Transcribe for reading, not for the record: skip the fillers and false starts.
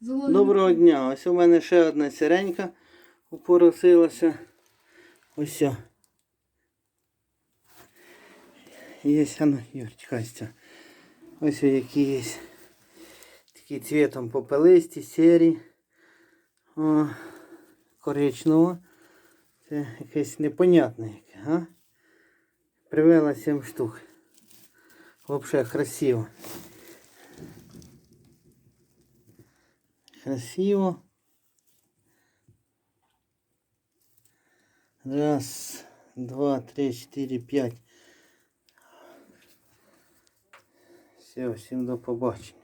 Доброго дня. Ось у мене ще одна сиренька упоросилася. Ось. Є, Юрчка. Ось які є. Такі цвітом попелисті, сірі. О, коричнево. Це якесь непонятне яке, а? Привела 7 штук. Взагалі красиво. Красиво. Раз, два, три, 4, 5. Все, всім до побачення.